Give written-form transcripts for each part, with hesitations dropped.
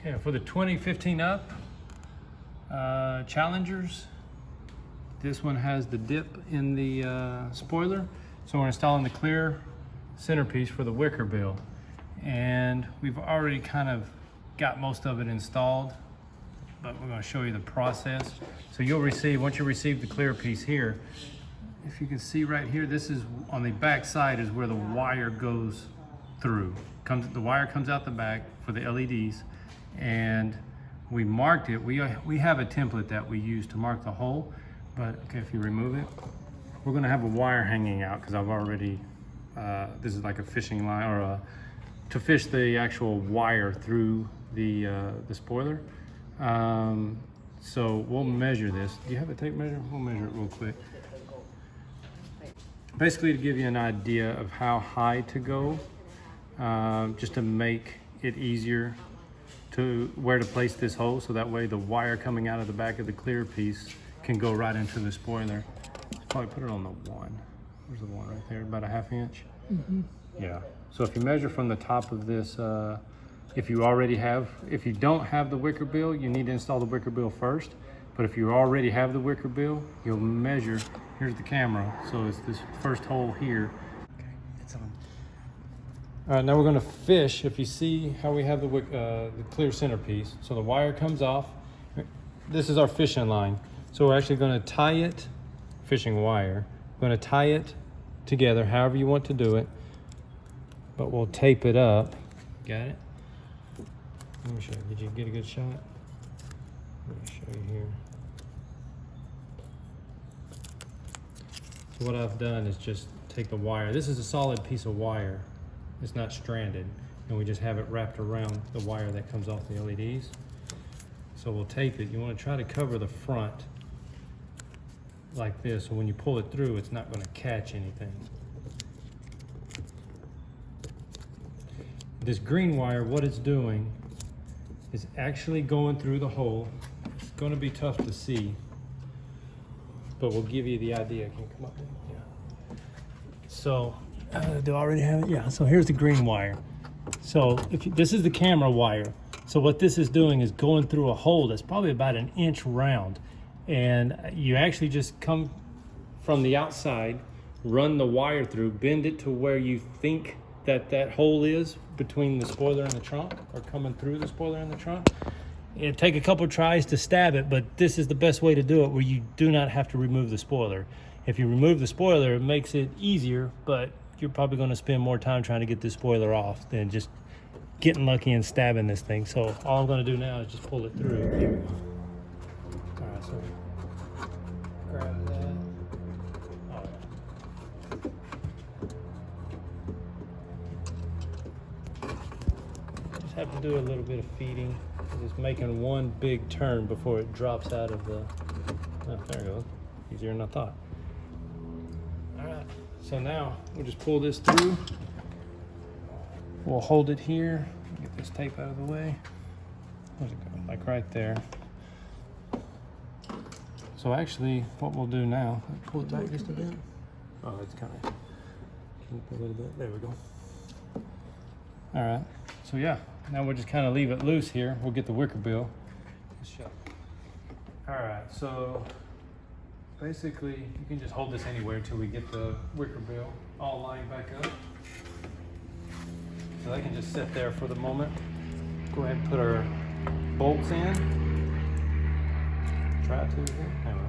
Yeah, for the 2015 up Challengers, this one has the dip in the spoiler. So we're installing the clear centerpiece for the Wickerbill. And we've already kind of got most of it installed, but we're going to show you the process. So you'll receive, once you receive the clear piece here, if you can see right here, this is on the back side is where the wire goes through. The wire comes out the back for the LEDs, and we marked it. We have a template that we use to mark the hole, but okay, if you remove it, we're going to have a wire hanging out because I've already, this is like a fishing line or to fish the actual wire through the spoiler. So we'll measure this. Do you have a tape measure? We'll measure it real quick. Basically to give you an idea of how high to go, just to make it easier to where to place this hole, so that way the wire coming out of the back of the clear piece can go right into the spoiler. Let's probably put it on the one. There's the one right there, about a 1/2 inch. Mm-hmm. Yeah. So if you measure from the top of this, if you don't have the Wickerbill, you need to install the Wickerbill first. But if you already have the Wickerbill, you'll measure. Here's the camera. So it's this first hole here. Okay, it's on. All right, now we're going to fish. If you see how we have the clear centerpiece, so the wire comes off. This is our fishing line. So we're actually going to tie it, fishing wire. We're going to tie it together, however you want to do it. But we'll tape it up. Got it? Let me show you. Did you get a good shot? Let me show you here. So what I've done is just take the wire. This is a solid piece of wire. It's not stranded. And we just have it wrapped around the wire that comes off the LEDs. So we'll tape it. You want to try to cover the front like this, so when you pull it through, it's not going to catch anything. This green wire, what it's doing is actually going through the hole. It's going to be tough to see, but we'll give you the idea. Can you come up? Yeah. So, do I already have it? Yeah. So here's the green wire. So this is the camera wire. So what this is doing is going through a hole that's probably about 1 inch round, and you actually just come from the outside, run the wire through, bend it to where you think that hole is between the spoiler and the trunk, or coming through the spoiler and the trunk. It'll take a couple tries to stab it, but this is the best way to do it, where you do not have to remove the spoiler. If you remove the spoiler, it makes it easier, but you're probably going to spend more time trying to get this spoiler off than just getting lucky and stabbing this thing. So all I'm going to do now is just pull it through. Here we go. All right, so grab that. Have to do a little bit of feeding. Just making one big turn before it drops out of the, oh, there it goes. Easier than I thought. All right, so now we'll just pull this through. We'll hold it here, get this tape out of the way. Where's it go? Like right there. So actually what we'll do now, pull it back just a bit. Oh, it's kind of, a little bit, there we go. All right, so yeah, now we'll just kind of leave it loose here. We'll get the Wickerbill. All right, so basically you can just hold this anywhere until we get the Wickerbill all lined back up. So they can just sit there for the moment. Go ahead and put our bolts in. Try to, there we go.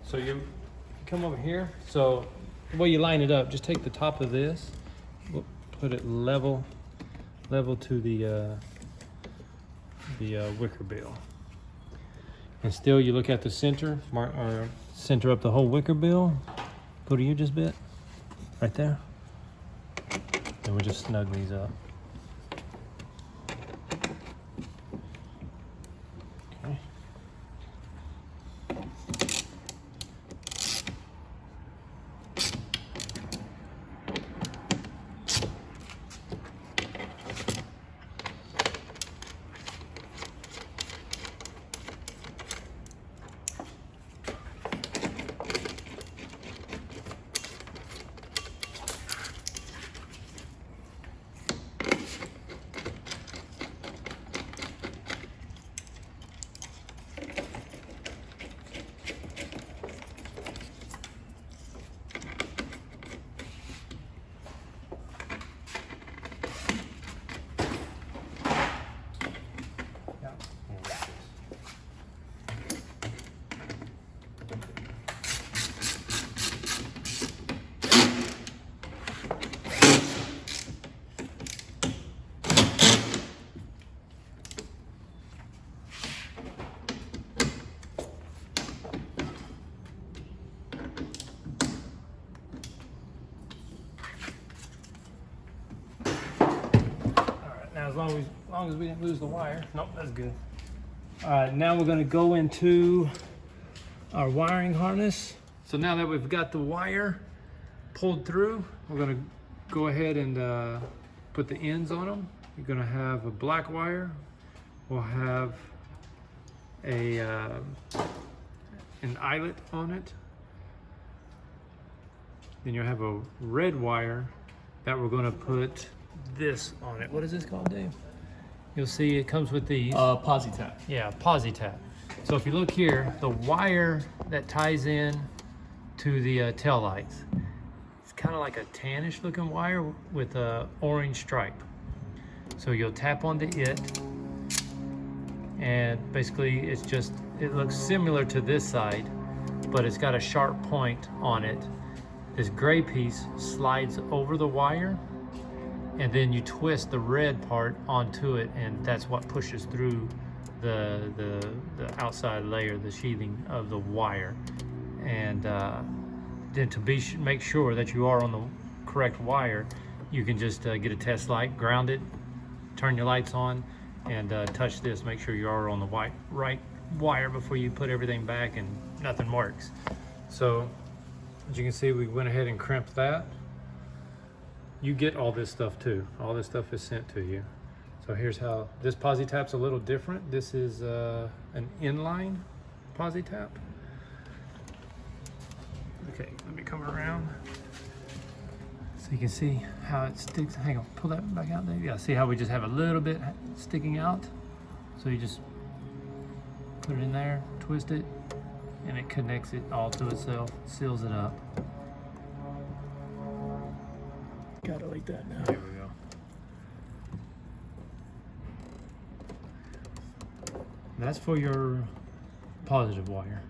So you come over here. So the way you line it up, just take the top of this, put it level to the Wickerbill, and still you look at the center, center up the whole Wickerbill. Go to you just a bit, right there, and we'll just snug these up. long as we didn't lose the wire. Nope, that's good. All right, now we're gonna go into our wiring harness. So now that we've got the wire pulled through, we're gonna go ahead and put the ends on them. You're gonna have a black wire. We'll have an eyelet on it. Then you'll have a red wire that we're gonna put this on it. What is this called, Dave? You'll see it comes with these. Posi tap. Yeah, posi tap. So if you look here, the wire that ties in to the tail lights, it's kind of like a tannish looking wire with a orange stripe. So you'll tap onto it, and basically it looks similar to this side, but it's got a sharp point on it. This gray piece slides over the wire, and then you twist the red part onto it, and that's what pushes through the outside layer, the sheathing of the wire. And then to make sure that you are on the correct wire, you can just get a test light, ground it, turn your lights on, and touch this, make sure you are on the right wire before you put everything back, and nothing works. So as you can see, we went ahead and crimped that. You get all this stuff too. All this stuff is sent to you. So here's how, this posi tap's a little different. This is an inline posi tap. Okay, let me come around so you can see how it sticks. Hang on, pull that back out there. Yeah, see how we just have a little bit sticking out? So you just put it in there, twist it, and it connects it all to itself, seals it up. Got it like that now. There we go. That's for your positive wire.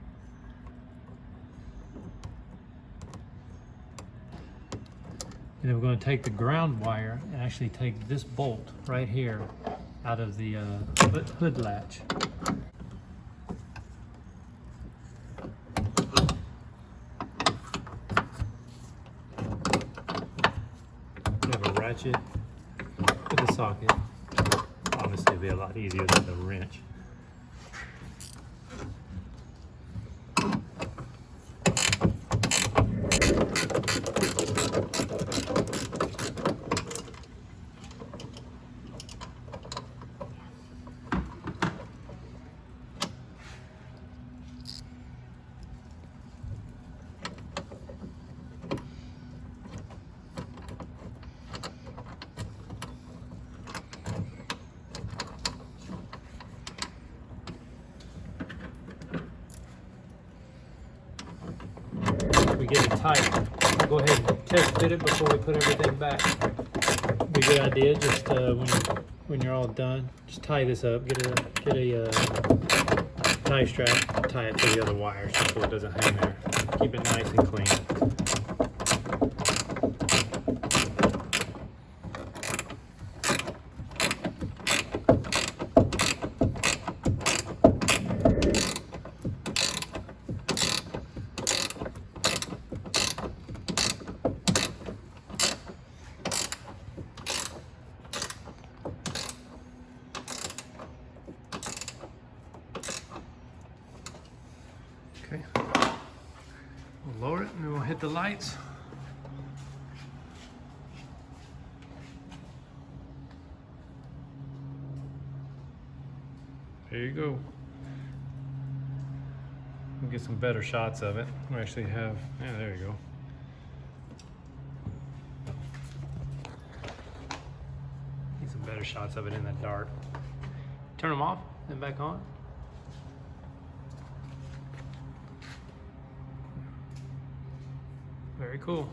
And then we're going to take the ground wire and actually take this bolt right here out of the hood latch. We have a ratchet with a socket. Obviously, it'll be a lot easier than the wrench. We get it tight. We'll go ahead and test fit it before we put everything back. Be a good idea, just when you're all done, just tie this up. Get a tie strap, tie it to the other wires so it doesn't hang there. Keep it nice and clean. Okay, we'll lower it and then we'll hit the lights. There you go. We'll get some better shots of it. We actually have, yeah, there you go. Get some better shots of it in the dark. Turn them off, then back on. Very cool.